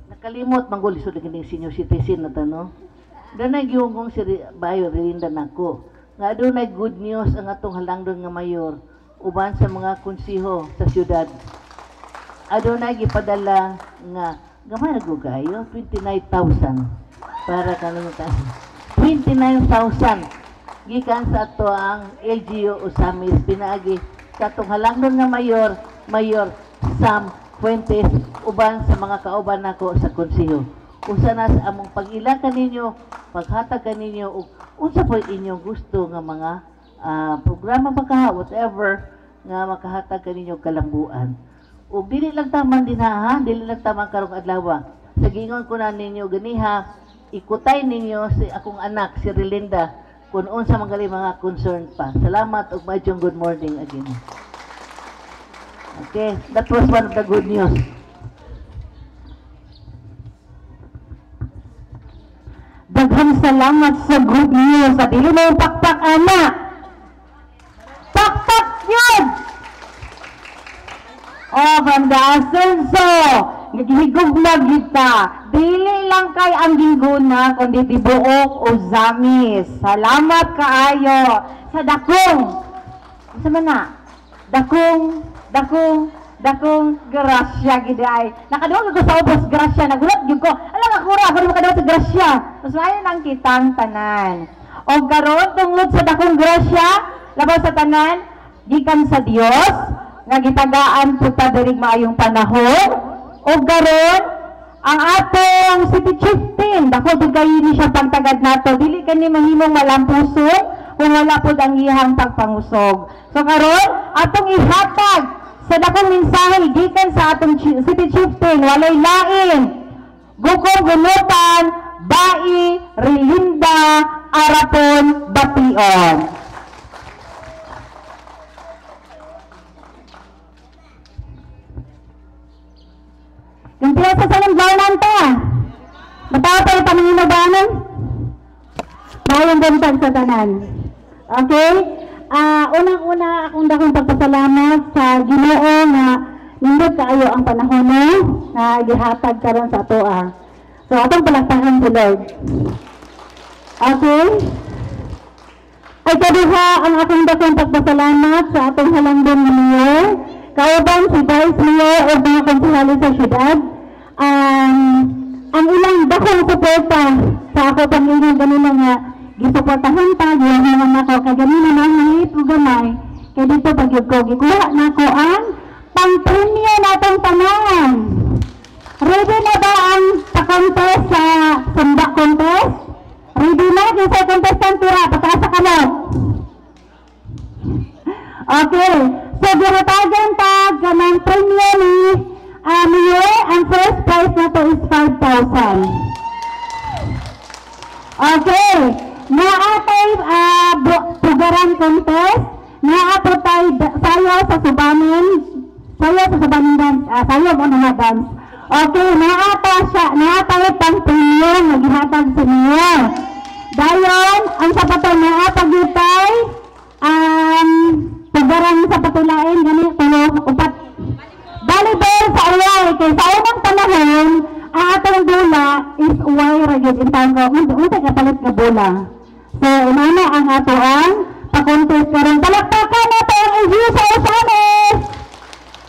Nakalimot manggulisod ng senior citizen na tanong. Danay giungong si Bayo Relinda nako. Nga doon ay good news ang atong halangdon nga mayor uban sa mga konsiho sa syudad. Adunay gipadala nga gamay na gugayo 29,000 para kanang 29,000 gikan sa ato ang LGU Usamis pinaagi sa atong halangdon nga mayor Sam Fuentes uban sa mga kauban nako sa konsiho. Usa na sa among pag-ila kaninyo, paghatag kaninyo ug unsa po inyong gusto nga mga programa baka whatever nga makahatag kaninyo kalambuan. Ug dili lang taman din ha, dili lang taman karong adlaw. Sa gingon ko na ninyo ganiha, ikutay ninyo si akong anak si Relinda kung unsa man gali mga concern pa. Salamat ug maayong good morning again. Okay, that was one of the good news. Daghang salamat sa good news. Sa dili mo yung pakpak, anak. Pakpak yun! Oh, from the Asenso, naghigog na kita. Dili lang kay ang gingguna, kundi tibuok o zamis. Salamat kaayo sa dakong. Isa man na? Dakong grasya gid ay. Nakaduwa ko sa ubos grasya, nagulat gyud ko. Alam ako ra, ako makadaw sa grasya. Mas layo nang kitang tanan. O karon tungod sa dakong grasya, labaw sa tanan gikan sa Dios nga gitagaan puta diri maayong panahon. O karon ang atong city chieftain, dako dugay ni siya pagtagad nato. Dili kani mahimong malampusog kung wala pud ang iyang pagpangusog. So karon atong ihatag sa dakong mensahe gikan sa atong city chieftain, walay lain. Gugong Gunutan, Bai, Relinda, Arapon, Bation. Yung piyasa sa nanggawanan ta. Matapay ang pamanginabanan. Mayong bantag sa tanan. Okay? Unang-una akong dakong pagpasalamat sa Ginoo nga nindot kaayo ang panahon na gihatag karon sa atoa. So atong palakpakan si Lord. Okay? Ay kaduha ang akong dakong pagpasalamat sa atong halangdon nga mayor, kauban si Vice Mayor o mga konsehali sa syudad. Ang ilang dakong suporta sa ako pang-ingon ganina nga gisuportahan pa, giyahan ako, kaganina na hangit o gamay, kaya dito pagyod ko, gikuha na ko ang pang-premyo natong tanan. Ready na ba ang pa-contest sa samba contest? Ready na? Kisa contestant tira, pataas sa kamot. Okay, so ginatagan tag ng premyo ni Mayor, ang first prize na to is 5,000. Okay. Naatay pugaran contest, naatay sayo sa subanin dance, sayo mo na dance. Okay, naatay pang premyo, naghihatag sa niyo. Dayon, ang sapato naatagitay, pugaran sa patulain, ganito, upat. Volleyball sa uway, kay sa unang panahon, ang atong bola is uway ragid in town ko. Unta kapalit ka bola. So, umana ang ato ang pa-contest karon. Palakpakan nato ang LGU sa Usamis.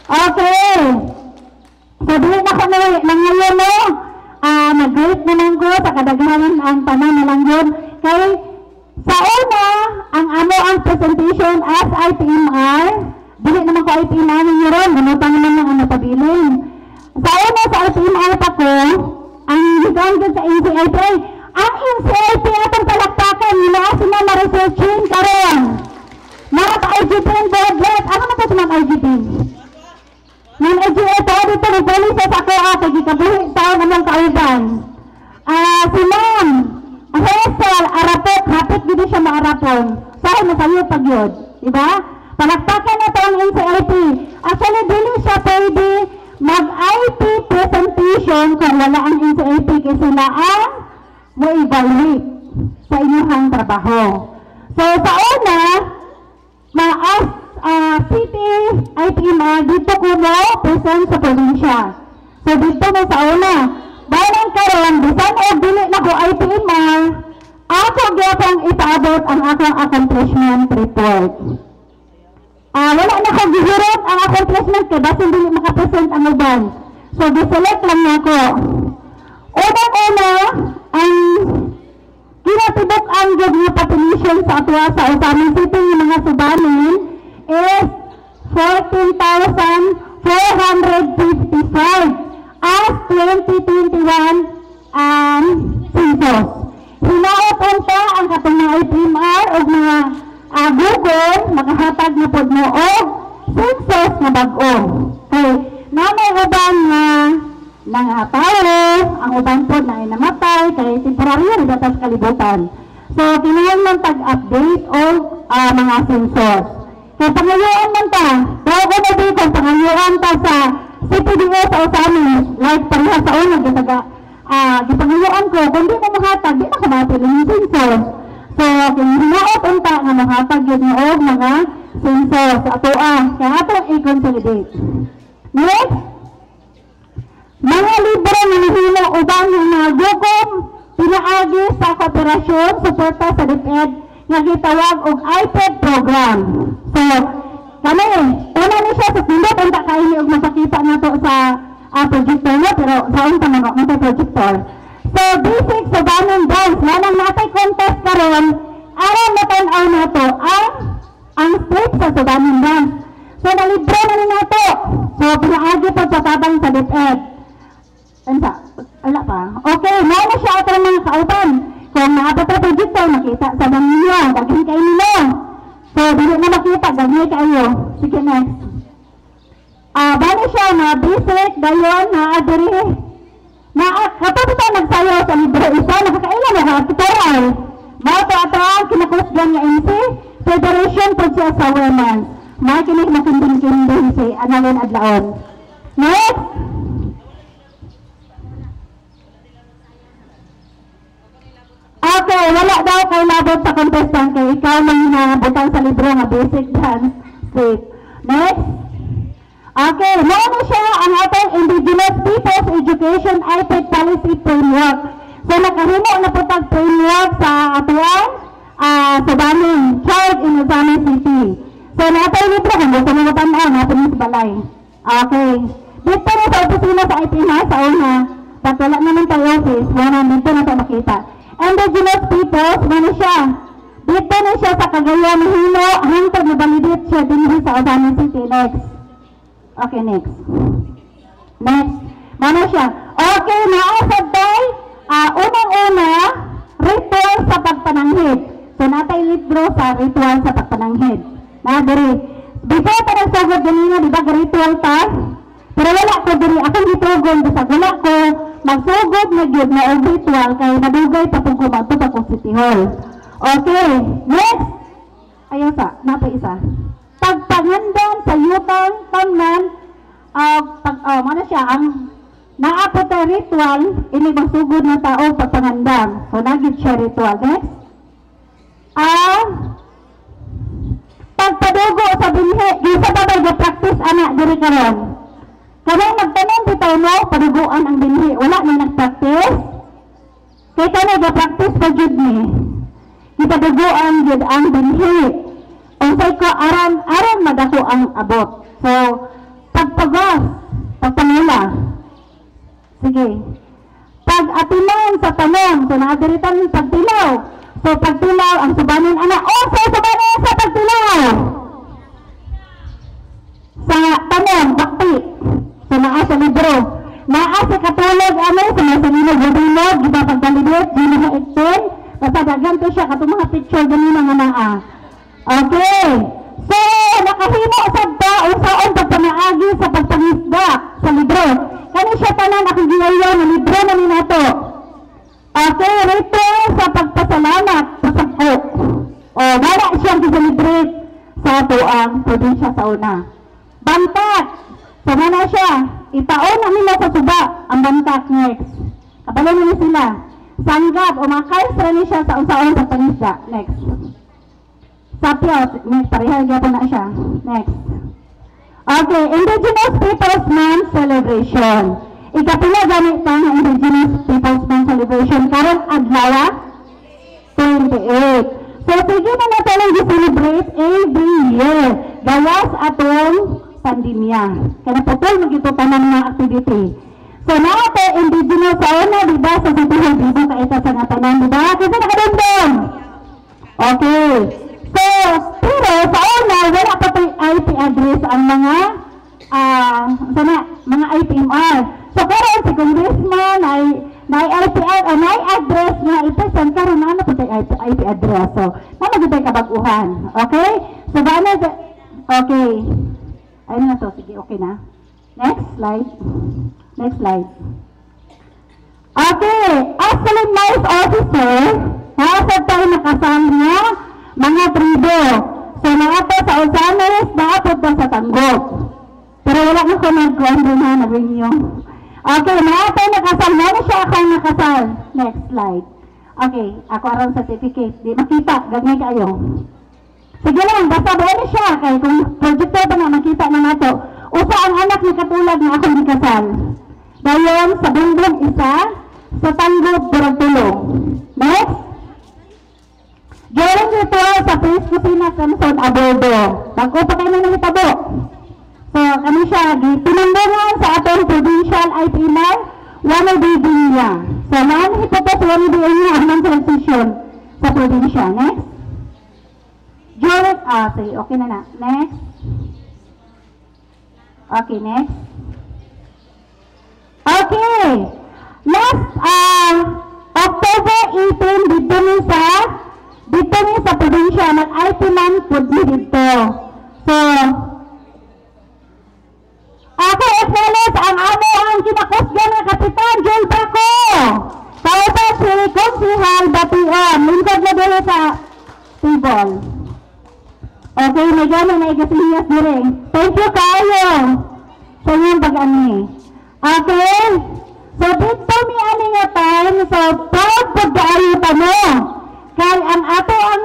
Okay. So, dili na ko nang ngayon no. Nag-greet naman ko sa kadaghanan ang tanan na lang yun. Kay sa una, ang ang presentation as ITMR. Dili naman ko ITMR ninyo ron. Ganutang naman ang napabilin. Sa una sa ITMR pa ko, ang higanggan sa NCIP. Ang NCIP atong palakpakan, nila sila na-researchin karon. Mara ka IGP ang boardlet. Ano na po sa mga IGP? Nang IGP po, dito nag-police sa ako kay gikabuhi tao namang kauban. Si Ma'am Hazel Arapot, hapit gini siya maarapon. Saan na sa'yo pag-yod? Diba? Palakpakan na ito ang NCIP. Actually, dili siya pwede mag-IP presentation kung wala ang NCIP kasi sila ang mo-evaluate sa inyong trabaho. So, sa una, as city ITMR, dito ko mo present sa probinsya. So, dito mo sa una, balang karon bisan og dili na ko IPMR, ako gyapon ipaabot ang akong accomplishment report. Wala na ko gihurot ang accomplishment kay basin dili makapresent ang uban. So giselect lang nako. Unang-una, ang kinatibok ang gud nga population sa atwa sa Osamis City ng mga subanin is 14,455 as 2021 census. Hinaot unta ang katong mga IPMR o mga Google, makahatag na pod mo og census na bag-o. Okay, namay uban nga nangatao, ang uban pod na namatay kay temporaryo datas kalibutan. So kinahanglan tag-update og mga census. Kaya pangayuan man ta, bago na di kung pangayuan ta sa CPDS o sa amin, like pareha sa unang gipangayuan ko, kung di mo mahatag, di na kumatil yung census. So, kung hinaot unta nga mahatag yun og mga census sa atoa, kaya atong i-consolidate. Next, mga libro na nahilo ubang mga gukom, pinaagi sa kooperasyon, suporta sa DepEd, nga gitawag og iPad program. So, kami, una ni siya sa pindot, unta kaili og mapakita na to sa projector na, pero sa unta mga unta projector. So, basic sa banong guys, nanang natay contest karon, aron matanaw na to ang script sa Subanon Dance. So, nalibro na rin nato. So, pinaagi po sa tabang sa DepEd. Ansa? Wala pa. Okay, may na siya atong mga kauban. Kung naabot na projector, makita sa banyo, daghan kayo nila. So, dili na makita, daghan kayo. Sige, next. Bali siya na basic, dayon, na adiri. Kapag ito nagsayaw sa libro isa, nakakailan na tutorial. Mao to ato ang kinakusgan nga MC, Federation po siya sa women. May kinig makindin-kindin si Annalyn Adlaon. Next. Okay, wala daw kay labot sa contestant kay ikaw mang hinabutang sa libro nga basic dance state. Next. Okay, muna siya ang atong Indigenous Peoples Education iPad Policy Framework. So, nakahimo na po tag framework sa atuang Subanon, Child in Osamis City. So, natay libro kung gusto mo matanaw, natin sa balay. Okay. Dito na sa opisina sa IPMR sa una. Pag wala naman tayo office, wala dito na ito makita. Indigenous Peoples, muna siya. Dito na siya sa Cagayan, Hino, hangtod na validate siya din sa Osamis City. Next. Okay, next. Next. Mana siya? Okay, naasad tayo. Unang-una, ritual sa pagpananghid. So, natay libro sa ritual sa pagpananghid. Diri. Before pa nagsagod ganina, di ba, ritual ta? Pero wala ko diri. Akong gitugon, basta wala ko magsugod na gyud na og ritual kay nadugay pa pong kumato pa kong City Hall. Okay, next. Ayaw sa, napay isa. Pagpangandan sa yutang tamnan mana siya ang naapot na ritual ini magsugod na tao pagpangandan. So nagit siya ritual. Next. Pagpadugo sa binhi, isa ba may practice anak diri karon. Kaya magtanong bitaw mo paduguan ang binhi, wala na nagpractice. Kaya kami ga-practice pa jud ni. Ipaduguan jud ang binhi. Unsay ko aran madako ang abot. So pagpagas, pagpamula. Sige. Pag-atiman sa tanong, so naadiritan yung pagtilaw. So pagtilaw, ang subanin anak, so subanin sa pagtilaw. Sa tanong, bakti. So naa sa libro. Naa sa katulog, sa mga salinog, iba pagdalibot, hindi na ekten. Basta dagan to siya, katong mga picture ganun nga naa. Okay. So, nakahimo sa daon saon pagpanaagi sa pagpangisda sa libro. Kani siya tanan akong giyayaw na libro na ninato. Okay, rito sa pagpasalamat sa pagko. Wala siyang gisalibrate sa atoang probinsya sa una. Bantak. So, na siya. Itaon na nila sa suba ang bantak next. Kabalo nila sila. Sanggap o makais rin siya sa unsaon pagpangisda. Next. Sapyot, next, parehal po na siya. Next. Okay, Indigenous Peoples Month Celebration. Ikapila gani pa ng Indigenous Peoples Month celebration karon adlaw 28. So sige na natin ang celebrate every year. Gawas atong pandemya. Kaya putol magito tanan mga activity. So nato indigenous sa una diba sa Sitihan Bibo ka ita sa tanan diba? Kasi nakadondong. Okay. So pero sa una wala pa tayong IP address ang mga mga IPMR. So karon si congressman ay may address nga ipesan karon ano po tay IP address. So namo gid kabaguhan. Okay? So bana okay. Ayun na to, sige, okay na. Next slide. Next slide. Okay, as solemnized officer, nasad tayo nakasal niya mga tribo. So naato sa Osanes, naapot na sa Tanggok. Pero wala na ko nag-kuhan doon na nag-renew. Okay, naato nakasal. Meron siya akong nakasal. Next slide. Okay, ako around certificate. Di makita, gagmay kayo. Sige lang, basta buwan siya. Kaya kung projector pa na makita na nato. Usa ang anak ni katulad na akong ikasal. Dayon sa Bundong isa, sa Tanggol Turagtulong. Next. During ritual sa Priest Kusina Samson Abordo. Bago pa kayo na nangitabo. So, kami siya, pinambungan sa atong provincial IPMR, wala bibing niya. So, naanhipotos wala bibing niya ang transition sa provincia. Next. During, sige, okay na. Next. Okay, next. Okay. Last, October 18, dito ni sa probinsya, nag-IP man po dito. So, ako acknowledge ang amo ang kinakusgan ng Kapitan Joel Paco. Kaupa si Konsihal Batian, lingkod na dito sa table. Okay, may gano'n na igasihiyas dire. Thank you kayo sa inyong pag-ani. Okay, so dito mi ani nga time, so proud pag-aayo pa mo. Kaya ang ato ang